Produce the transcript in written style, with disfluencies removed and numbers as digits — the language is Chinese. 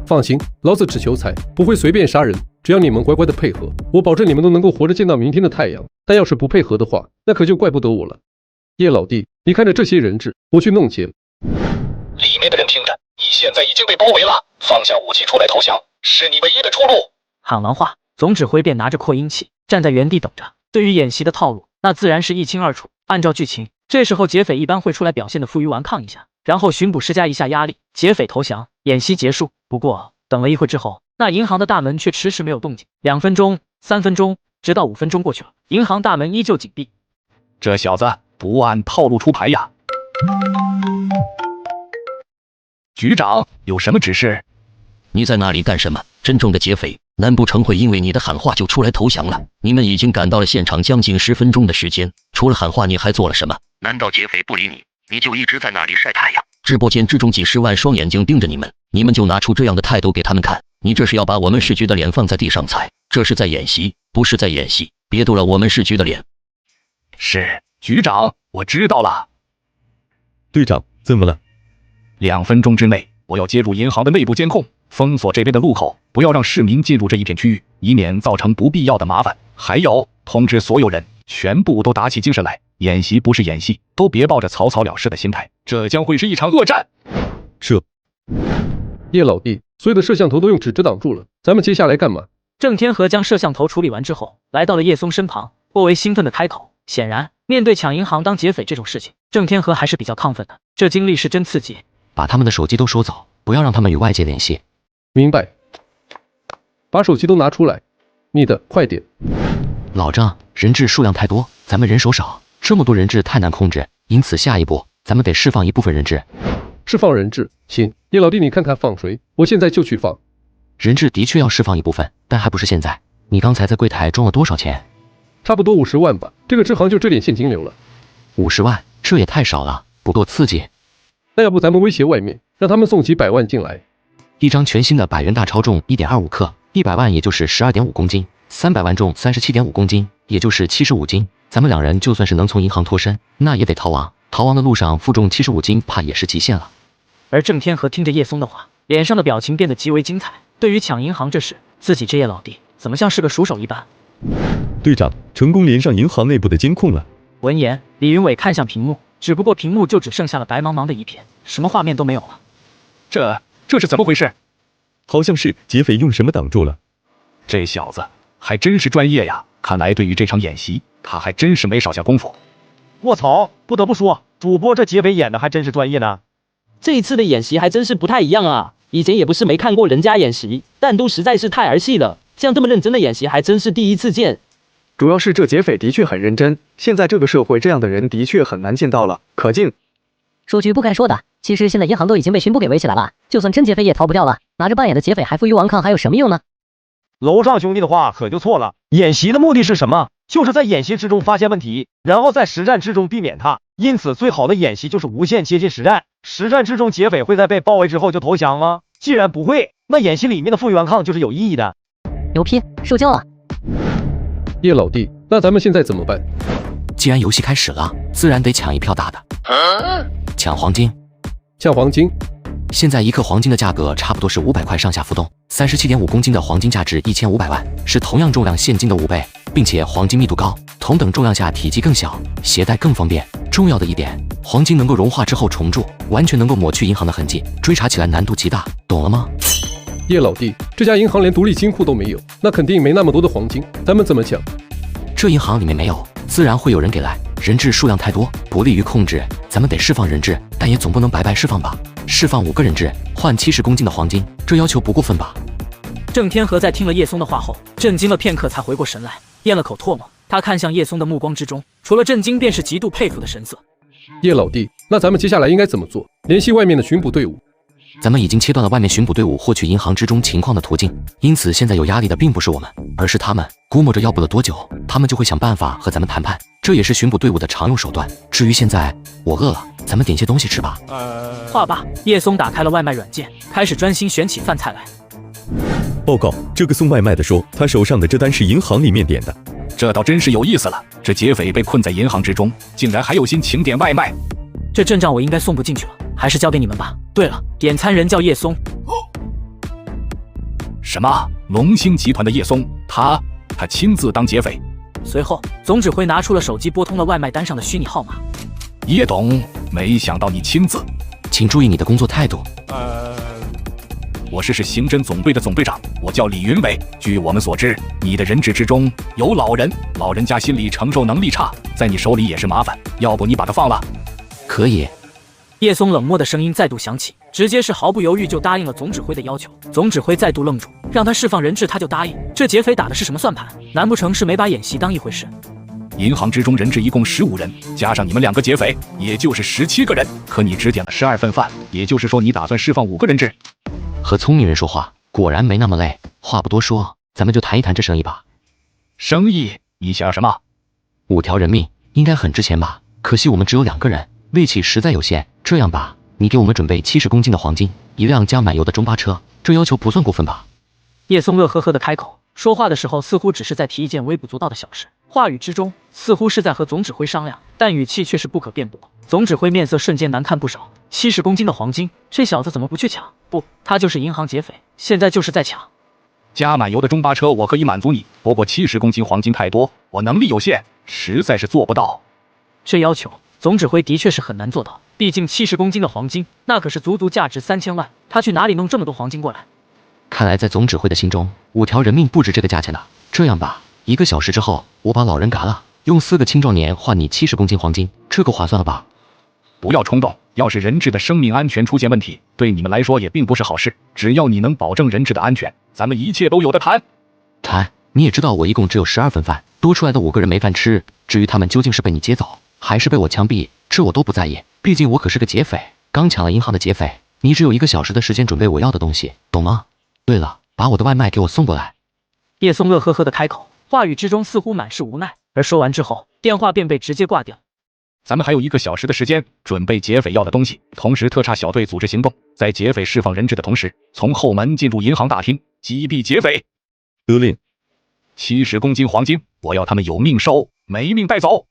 放心，老子只求财，不会随便杀人。只要你们乖乖的配合，我保证你们都能够活着见到明天的太阳。但要是不配合的话，那可就怪不得我了。叶老弟，你看着这些人质，我去弄钱。里面的人听着，你现在已经被包围了，放下武器出来投降，是你唯一的出路。喊完话，总指挥便拿着扩音器站在原地等着。对于演习的套路，那自然是一清二楚。按照剧情，这时候劫匪一般会出来表现的负隅顽抗一下，然后巡捕施加一下压力，劫匪投降，演习结束。不过等了一会之后，那银行的大门却迟迟没有动静。2分钟、3分钟，直到5分钟过去了，银行大门依旧紧闭。这小子不按套路出牌呀！局长有什么指示？你在那里干什么？真正的劫匪难不成会因为你的喊话就出来投降了？你们已经赶到了现场将近10分钟的时间，除了喊话你还做了什么？难道劫匪不理你，你就一直在那里晒太阳？直播间之中几10万双眼睛盯着你们，你们就拿出这样的态度给他们看？你这是要把我们市局的脸放在地上踩，这是在演习，不是在演戏，别丢了我们市局的脸。是，局长，我知道了。队长，怎么了？2分钟之内，我要接入银行的内部监控，封锁这边的路口，不要让市民进入这一片区域，以免造成不必要的麻烦。还有，通知所有人，全部都打起精神来，演习不是演戏，都别抱着草草了事的心态，这将会是一场恶战。撤！叶老弟，所有的摄像头都用纸遮挡住了，咱们接下来干嘛？郑天和将摄像头处理完之后，来到了叶松身旁，颇为兴奋的开口。显然，面对抢银行当劫匪这种事情，郑天和还是比较亢奋的，这经历是真刺激。把他们的手机都收走，不要让他们与外界联系。明白。把手机都拿出来，你的，快点。老郑，人质数量太多，咱们人手少，这么多人质太难控制，因此下一步咱们得释放一部分人质。释放人质，行。叶老弟，你看看放谁？我现在就去放。人质的确要释放一部分，但还不是现在。你刚才在柜台装了多少钱？差不多50万吧，这个支行就这点现金流了。50万，这也太少了，不够刺激。那要不咱们威胁外面，让他们送几百万进来。一张全新的100元大钞重1.25克，100万也就是12.5公斤，300万重37.5公斤，也就是75斤。咱们2人就算是能从银行脱身，那也得逃亡。逃亡的路上负重75斤，怕也是极限了。而郑天和听着叶松的话，脸上的表情变得极为精彩。对于抢银行这事，自己这叶老弟怎么像是个熟手一般？队长，成功连上银行内部的监控了。闻言，李云伟看向屏幕，只不过屏幕就只剩下了白茫茫的一片，什么画面都没有了。这是怎么回事？好像是劫匪用什么挡住了。这小子还真是专业呀，看来对于这场演习，他还真是没少下功夫。卧槽，不得不说，主播这劫匪演的还真是专业呢。这一次的演习还真是不太一样啊，以前也不是没看过人家演习，但都实在是太儿戏了，像这么认真的演习还真是第一次见。主要是这劫匪的确很认真，现在这个社会这样的人的确很难见到了，可敬。说句不该说的，其实现在银行都已经被巡捕给围起来了，就算真劫匪也逃不掉了，拿着扮演的劫匪还负隅顽抗还有什么用呢？楼上兄弟的话可就错了，演习的目的是什么？就是在演习之中发现问题，然后在实战之中避免它。因此最好的演习就是无限接近实战。实战之中劫匪会在被包围之后就投降吗？既然不会，那演习里面的负隅顽抗就是有意义的。牛批，受教了。叶老弟，那咱们现在怎么办？既然游戏开始了，自然得抢一票大的。抢黄金。抢黄金。现在1克黄金的价格差不多是500块上下浮动，37.5公斤的黄金价值1500万，是同样重量现金的5倍，并且黄金密度高，同等重量下体积更小，携带更方便。重要的一点，黄金能够融化之后重铸，完全能够抹去银行的痕迹，追查起来难度极大，懂了吗？叶老弟，这家银行连独立金库都没有，那肯定没那么多的黄金，咱们怎么抢？这银行里面没有，自然会有人给来。人质数量太多，不利于控制，咱们得释放人质，但也总不能白白释放吧？释放5个人质，换70公斤的黄金，这要求不过分吧？郑天和在听了叶松的话后，震惊了片刻才回过神来，咽了口唾沫。他看向叶松的目光之中，除了震惊便是极度佩服的神色。叶老弟，那咱们接下来应该怎么做？联系外面的巡捕队伍。咱们已经切断了外面巡捕队伍获取银行之中情况的途径，因此现在有压力的并不是我们，而是他们。估摸着要不了多久，他们就会想办法和咱们谈判，这也是巡捕队伍的常用手段。至于现在，我饿了，咱们点些东西吃吧。话罢，叶松打开了外卖软件，开始专心选起饭菜来。报告，这个送外卖的说，他手上的这单是银行里面点的。这倒真是有意思了，这劫匪被困在银行之中，竟然还有心情点外卖。这阵仗我应该送不进去了，还是交给你们吧。对了，点餐人叫叶松。什么？龙兴集团的叶松，他亲自当劫匪？随后，总指挥拿出了手机，拨通了外卖单上的虚拟号码。叶董，没想到你亲自。请注意你的工作态度。我是刑侦总队的总队长，我叫李云伟。据我们所知，你的人质之中有老人，老人家心理承受能力差，在你手里也是麻烦，要不你把他放了？可以。叶松冷漠的声音再度响起，直接是毫不犹豫就答应了总指挥的要求。总指挥再度愣住，让他释放人质他就答应，这劫匪打的是什么算盘？难不成是没把演习当一回事？银行之中人质一共15人，加上你们2个劫匪，也就是17个人。可你只点了12份饭，也就是说你打算释放5个人质？和聪明人说话果然没那么累。话不多说，咱们就谈一谈这生意吧。生意？你想要什么？5条人命应该很值钱吧？可惜我们只有2个人，力气实在有限。这样吧，你给我们准备70公斤的黄金，1辆加满油的中巴车，这要求不算过分吧？叶松乐呵呵的开口，说话的时候似乎只是在提一件微不足道的小事，话语之中似乎是在和总指挥商量，但语气却是不可辩驳。总指挥面色瞬间难看不少。70公斤的黄金，这小子怎么不去抢？不，他就是银行劫匪，现在就是在抢。加满油的中巴车我可以满足你，不过70公斤黄金太多，我能力有限，实在是做不到。这要求总指挥的确是很难做到，毕竟70公斤的黄金，那可是足足价值3000万，他去哪里弄这么多黄金过来？看来在总指挥的心中，5条人命不值这个价钱的。这样吧，1个小时之后，我把老人嘎了，用4个青壮年换你70公斤黄金，这够划算了吧？不要冲动，要是人质的生命安全出现问题，对你们来说也并不是好事。只要你能保证人质的安全，咱们一切都有的谈。谈？你也知道我一共只有12份饭，多出来的5个人没饭吃。至于他们究竟是被你接走，还是被我枪毙，这我都不在意。毕竟我可是个劫匪，刚抢了银行的劫匪。你只有1个小时的时间准备我要的东西，懂吗？对了，把我的外卖给我送过来。叶松乐呵呵的开口，话语之中似乎满是无奈。而说完之后，电话便被直接挂掉。咱们还有1个小时的时间准备劫匪要的东西，同时特差小队组织行动，在劫匪释放人质的同时，从后门进入银行大厅，击毙劫匪。得令。70公斤黄金，我要他们有命收，没命带走。